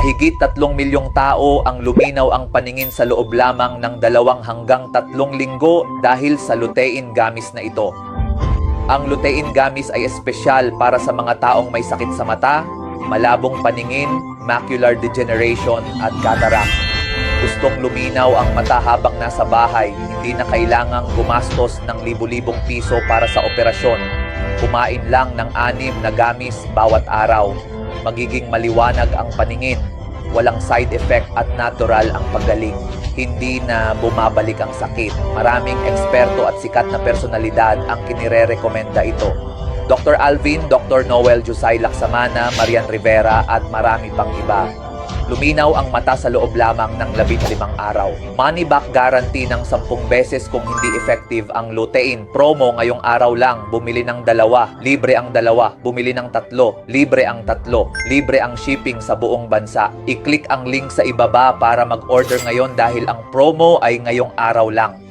mahigit 3 milyong tao ang luminaw ang paningin sa loob lamang ng 2 hanggang 3 linggo dahil sa lutein gummies na ito. Ang lutein gummies ay espesyal para sa mga taong may sakit sa mata, malabong paningin, macular degeneration at cataract. Gustong luminaw ang mata habang nasa bahay, hindi na kailangang gumastos ng libu-libong piso para sa operasyon. Kumain lang ng 6 na gummies bawat araw. Magiging maliwanag ang paningin, walang side effect at natural ang paggaling. Hindi na bumabalik ang sakit. Maraming eksperto at sikat na personalidad ang kinire-rekomenda ito. Dr. Alvin, Dr. Noel Jusay Laksamana, Marian Rivera at marami pang iba. Luminaw ang mata sa loob lamang ng 15 araw. Money back guarantee ng 10 beses kung hindi effective ang lutein. Promo ngayong araw lang, bumili ng 2, libre ang 2. Bumili ng 3, libre ang 3. Libre ang shipping sa buong bansa. I-click ang link sa ibaba para mag-order ngayon dahil ang promo ay ngayong araw lang.